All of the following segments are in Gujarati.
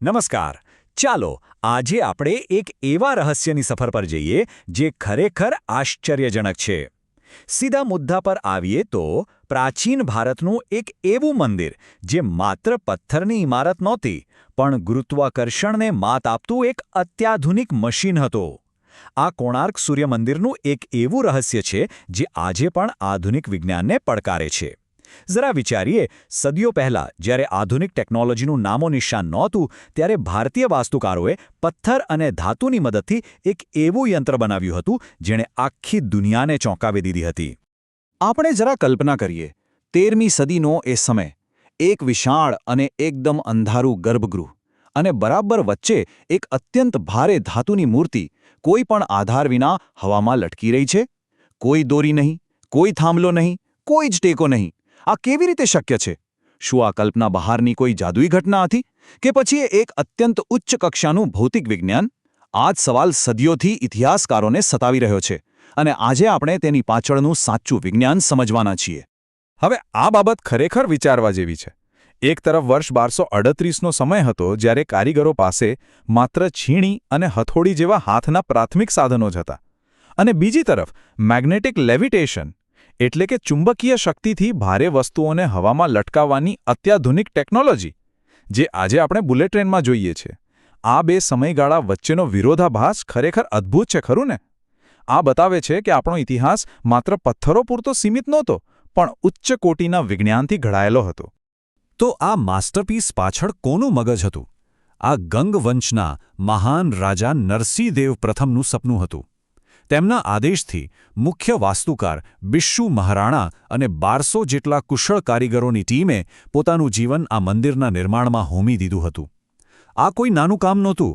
નમસ્કાર. ચાલો આજે આપણે એક એવા રહસ્યની સફર પર જઈએ જે ખરેખર આશ્ચર્યજનક છે. સીધા મુદ્દા પર આવીએ તો પ્રાચીન ભારતનું એક એવું મંદિર જે માત્ર પથ્થરની ઇમારત નહોતી પણ ગુરુત્વાકર્ષણને માત આપતું એક અત્યાધુનિક મશીન હતો. આ કોણાર્ક સૂર્ય મંદિરનું એક એવું રહસ્ય છે જે આજે પણ આધુનિક વિજ્ઞાનને પડકારે છે. જરા વિચારીએ, સદીઓ પહેલાં જ્યારે આધુનિક ટેકનોલોજીનું નામો નિશાન નહોતું ત્યારે ભારતીય વાસ્તુકારોએ પથ્થર અને ધાતુની મદદથી એક એવું યંત્ર બનાવ્યું હતું જેણે આખી દુનિયાને ચોંકાવી દીધી હતી. આપણે જરા કલ્પના કરીએ, 13મી સદીનો એ સમય, એક વિશાળ અને એકદમ અંધારું ગર્ભગૃહ અને બરાબર વચ્ચે એક અત્યંત ભારે ધાતુની મૂર્તિ કોઈ પણ આધાર વિના હવામાં લટકી રહી છે. કોઈ દોરી નહીં, કોઈ થાંભલો નહીં, કોઈ જ ટેકો નહીં. આ કેવી રીતે શક્ય છે? શું આ કલ્પના બહારની કોઈ જાદુઈ ઘટના હતી કે પછી એક અત્યંત ઉચ્ચ કક્ષાનું ભૌતિક વિજ્ઞાન? આ જ સવાલ સદીઓથી ઇતિહાસકારોને સતાવી રહ્યો છે અને આજે આપણે તેની પાછળનું સાચું વિજ્ઞાન સમજવાના છીએ. હવે આ બાબત ખરેખર વિચારવા જેવી છે. એક તરફ વર્ષ 1238નો સમય હતો જ્યારે કારીગરો પાસે માત્ર છીણી અને હથોડી જેવા હાથના પ્રાથમિક સાધનો જ હતા, અને બીજી તરફ મેગ્નેટિક લેવિટેશન એટલે કે ચુંબકીય શક્તિથી ભારે વસ્તુઓને હવામાં લટકાવવાની અત્યાધુનિક ટેકનોલોજી, જે આજે આપણે બુલેટ ટ્રેનમાં જોઈએ છીએ. આ બે સમયગાળા વચ્ચેનો વિરોધાભાસ ખરેખર અદ્ભુત છે, ખરું ને? આ બતાવે છે કે આપણો ઇતિહાસ માત્ર પથ્થરો પૂરતો સીમિત નહોતો, પણ ઉચ્ચ કોટીના વિજ્ઞાનથી ઘડાયેલો હતો. તો આ માસ્ટરપીસ પાછળ કોનું મગજ હતું? આ ગંગવંશના મહાન રાજા નરસિંહદેવ પ્રથમનું સપનું હતું. તેમના આદેશથી મુખ્ય વાસ્તુકાર બિશ્શુ મહારાણા અને 1200 જેટલા કુશળ કારીગરોની ટીમે પોતાનું જીવન આ મંદિરના નિર્માણમાં હોમી દીધું હતું. આ કોઈ નાનું કામ નહોતું.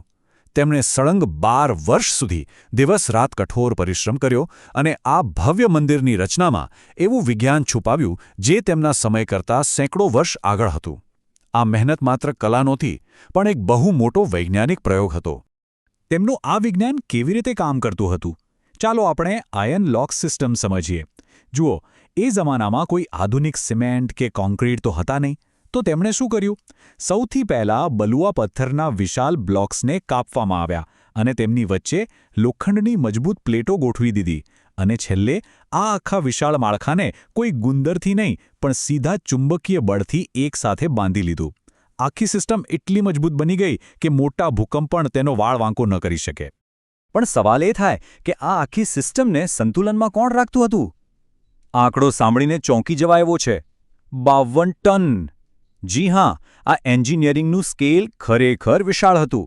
તેમણે સળંગ 12 વર્ષ સુધી દિવસ-રાત કઠોર પરિશ્રમ કર્યો અને આ ભવ્ય મંદિરની રચનામાં એવું વિજ્ઞાન છુપાવ્યું જે તેમના સમય કરતાં સેંકડો વર્ષ આગળ હતું. આ મહેનત માત્ર કલા નહોતી, પણ એક બહુ મોટો વૈજ્ઞાનિક પ્રયોગ હતો. તેમનું આ વિજ્ઞાન કેવી રીતે કામ કરતું હતું? ચાલો આપણે આયર્ન લોક સિસ્ટમ સમજીએ. જુઓ, એ જમાનામાં કોઈ આધુનિક સિમેન્ટ કે કોન્ક્રીટ તો હતા નહીં, તો તેમણે શું કર્યું? સૌથી પહેલાં બલુઆ પથ્થરના વિશાળ બ્લોક્સને કાપવામાં આવ્યા અને તેમની વચ્ચે લોખંડની મજબૂત પ્લેટો ગોઠવી દીધી, અને છેલ્લે આ આખા વિશાળ માળખાને કોઈ ગુંદરથી નહીં પણ સીધા ચુંબકીય બળથી એકસાથે બાંધી લીધું. આખી સિસ્ટમ એટલી મજબૂત બની ગઈ કે મોટા ભૂકંપ પણ તેનો વાળ વાંકો ન કરી શકે. પણ સવાલ એ થાય કે આ આખી સિસ્ટમને સંતુલનમાં કોણ રાખતું હતું? આંકડો સાંભળીને ચોંકી જવા એવો છે. 52 ટન! જી હા, આ એન્જિનિયરિંગનું સ્કેલ ખરેખર વિશાળ હતું.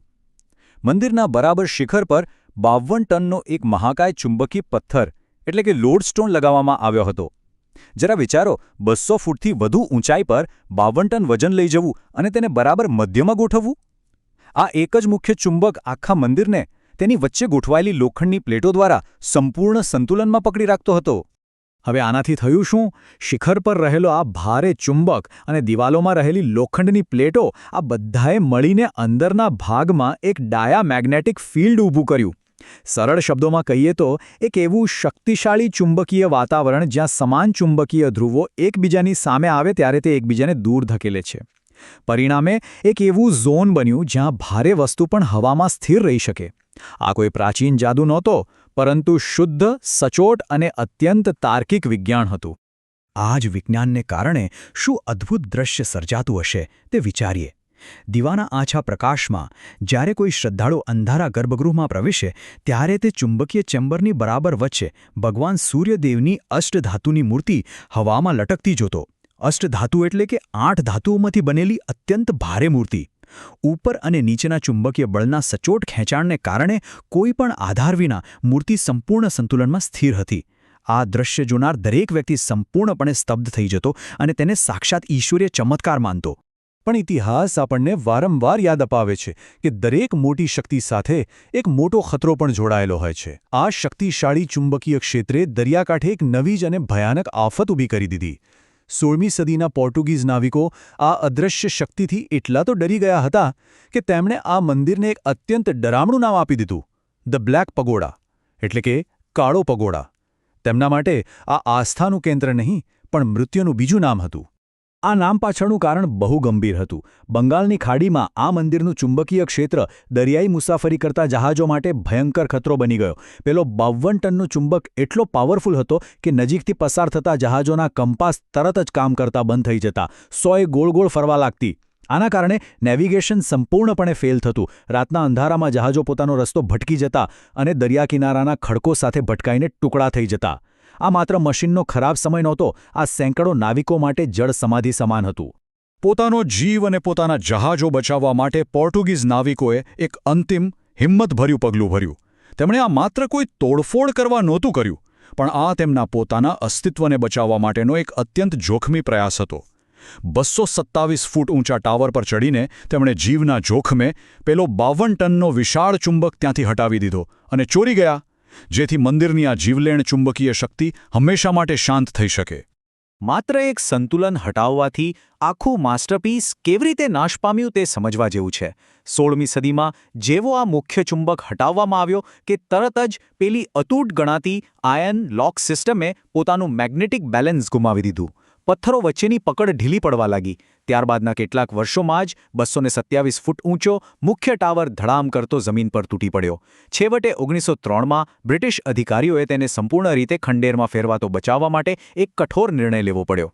મંદિરના બરાબર શિખર પર 52 ટનનો એક મહાકાય ચુંબકી પથ્થર એટલે કે લોડસ્ટોન લગાવવામાં આવ્યો હતો. જરા વિચારો, 200 ફૂટથી વધુ ઊંચાઈ પર 52 ટન વજન લઈ જવું અને તેને બરાબર મધ્યમાં ગોઠવવું. આ એક જ મુખ્ય ચુંબક આખા મંદિરને તેની વચ્ચે ગોઠવાયેલી લોખંડની પ્લેટો દ્વારા સંપૂર્ણ સંતુલનમાં પકડી રાખતો હતો. હવે આનાથી થયું શું? શિખર પર રહેલો આ ભારે ચુંબક અને દિવાલોમાં રહેલી લોખંડની પ્લેટો, આ બધાએ મળીને અંદરના ભાગમાં એક ડાયામેગ્નેટિક ફિલ્ડ ઊભું કર્યું. સરળ શબ્દોમાં કહીએ તો એક એવું શક્તિશાળી ચુંબકીય વાતાવરણ જ્યાં સમાન ચુંબકીય ધ્રુવો એકબીજાની સામે આવે ત્યારે તે એકબીજાને દૂર ધકેલે છે. પરિણામે એક એવું ઝોન બન્યું જ્યાં ભારે વસ્તુ પણ હવામાં સ્થિર રહી શકે. આ કોઈ પ્રાચીન જાદુ નહોતો, પરંતુ શુદ્ધ, સચોટ અને અત્યંત તાર્કિક વિજ્ઞાન હતું. આ જ વિજ્ઞાનને કારણે શું અદ્ભુત દ્રશ્ય સર્જાતું હશે તે વિચારીએ. દીવાના આછા પ્રકાશમાં જ્યારે કોઈ શ્રદ્ધાળુ અંધારા ગર્ભગૃહમાં પ્રવેશે ત્યારે તે ચુંબકીય ચેમ્બરની બરાબર વચ્ચે ભગવાન સૂર્યદેવની અષ્ટધાતુની મૂર્તિ હવામાં લટકતી જોતો. અષ્ટધાતુ એટલે કે 8 ધાતુઓમાંથી બનેલી અત્યંત ભારે મૂર્તિ. ઉપર અને નીચેના ચુંબકીય બળના સચોટ ખેંચાણને કારણે કોઈ પણ આધાર વિના મૂર્તિ સંપૂર્ણ સંતુલનમાં સ્થિર હતી. આ દ્રશ્ય જોનાર દરેક વ્યક્તિ સંપૂર્ણપણે સ્તબ્ધ થઈ જતો અને તેને સાક્ષાત ઈશ્વરીય ચમત્કાર માનતો. પણ ઇતિહાસ આપણને વારંવાર યાદ અપાવે છે કે દરેક મોટી શક્તિ સાથે એક મોટો ખતરો પણ જોડાયેલો હોય છે. આ શક્તિશાળી ચુંબકીય ક્ષેત્રે દરિયાકાંઠે એક નવી જ અને ભયાનક આફત ઊભી કરી દીધી. 16મી સદીના પોર્ટુગીઝ નાવિકો આ અદૃશ્ય શક્તિથી એટલા તો ડરી ગયા હતા કે તેમણે આ મંદિરને એક અત્યંત ડરામણું નામ આપી દીધું, ધ બ્લેક પગોડા, એટલે કે કાળો પગોડા. તેમના માટે આ આસ્થાનું કેન્દ્ર નહીં પણ મૃત્યુનું બીજું નામ હતું. આ નામ પાછળનું કારણ બહુ ગંભીર હતું. બંગાળની ખાડીમાં આ મંદિરનું ચુંબકીય ક્ષેત્ર દરિયાઈ મુસાફરી કરતા જહાજો માટે ભયંકર ખતરો બની ગયો. પેલો 52 ટનનો ચુંબક એટલો પાવરફુલ હતો કે નજીકથી પસાર થતા જહાજોના કંપાસ તરત જ કામ કરતા બંધ થઈ જતા, 100 ગોળ ગોળ ફરવા લાગતી. આના કારણે નેવિગેશન સંપૂર્ણપણે ફેલ થતું. રાતના અંધારામાં જહાજો પોતાનો રસ્તો ભટકી જતા અને દરિયાકિનારાના ખડકો સાથે ભટકાઈને ટુકડા થઈ જતા. આ માત્ર મશીનનો ખરાબ સમય નહોતો, આ સેંકડો નાવિકો માટે જળ સમાધિ સમાન હતું. પોતાનો જીવ અને પોતાના જહાજો બચાવવા માટે પોર્ટુગીઝ નાવિકોએ એક અંતિમ હિંમતભર્યું પગલું ભર્યું. તેમણે આ માત્ર કોઈ તોડફોડ કરવા નહોતું કર્યું, પણ આ તેમના પોતાના અસ્તિત્વને બચાવવા માટેનો એક અત્યંત જોખમી પ્રયાસ હતો. 227 ફૂટ ઊંચા ટાવર પર ચડીને તેમણે જીવના જોખમે પેલો 52 ટનનો વિશાળ ચુંબક ત્યાંથી હટાવી દીધો અને ચોરી ગયા, જેથી મંદિરની આ જીવલેણ ચુંબકીય શક્તિ હંમેશા માટે શાંત થઈ શકે. માત્ર એક સંતુલન હટાવવાથી આખું માસ્ટરપીસ કેવી રીતે નાશ પામ્યું તે સમજવા જેવું છે. 16મી સદીમાં જેવો આ મુખ્ય ચુંબક હટાવવામાં આવ્યો કે તરત જ પેલી અતૂટ ગણાતી આયર્ન લોક સિસ્ટમે પોતાનું મેગ્નેટિક બેલેન્સ ગુમાવી દીધું. પથ્થરો વચ્ચેની પકડ ઢીલી પડવા લાગી. ત્યારબાદના કેટલાક વર્ષોમાં જ 227 ફૂટ ઊંચો મુખ્ય ટાવર ધડામ કરતો જમીન પર તૂટી પડ્યો. છેવટે 1903માં બ્રિટિશ અધિકારીઓએ તેને સંપૂર્ણ રીતે ખંડેરમાં ફેરવાતો બચાવવા માટે એક કઠોર નિર્ણય લેવો પડ્યો.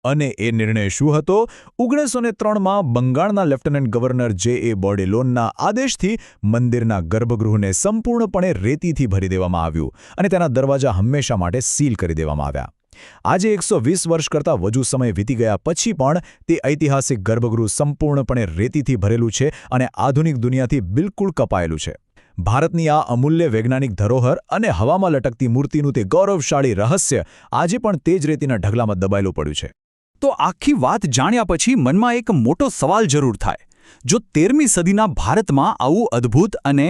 અને એ નિર્ણય શું હતો? 1903માં બંગાળના લેફ્ટનન્ટ ગવર્નર J.A. બોર્ડેલોનના આદેશથી મંદિરના ગર્ભગૃહને સંપૂર્ણપણે રેતીથી ભરી દેવામાં આવ્યું અને તેના દરવાજા હંમેશા માટે સીલ કરી દેવામાં આવ્યા. આજે 120 વર્ષ કરતાં વધુ સમય વીતી ગયા પછી પણ તે ઐતિહાસિક ગર્ભગૃહ સંપૂર્ણપણે રેતીથી ભરેલું છે અને આધુનિક દુનિયાથી બિલકુલ કપાયેલું છે. ભારતની આ અમૂલ્ય વૈજ્ઞાનિક ધરોહર અને હવામાં લટકતી મૂર્તિનું તે ગૌરવશાળી રહસ્ય આજે પણ તે જ રેતીના ઢગલામાં દબાયેલું પડ્યું છે. તો આખી વાત જાણ્યા પછી મનમાં એક મોટો સવાલ જરૂર થાય. જો 13મી સદીના ભારતમાં આવું અદ્ભુત અને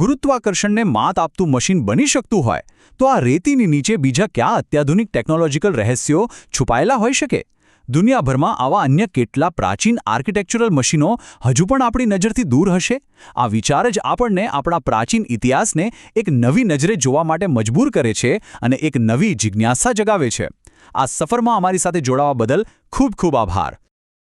ગુરુત્વાકર્ષણને માત આપતું મશીન બની શકતું હોય, તો આ રેતીની નીચે બીજા કયા અત્યાધુનિક ટેકનોલોજીકલ રહસ્યો છુપાયેલા હોઈ શકે? દુનિયાભરમાં આવા અન્ય કેટલા પ્રાચીન આર્કિટેક્ચરલ મશીનો હજુ પણ આપણી નજરથી દૂર હશે? આ વિચાર જ આપણને આપણા પ્રાચીન ઇતિહાસને એક નવી નજરે જોવા માટે મજબૂર કરે છે અને એક નવી જિજ્ઞાસા જગાવે છે. આ સફરમાં અમારી સાથે જોડાવા બદલ ખૂબ ખૂબ આભાર.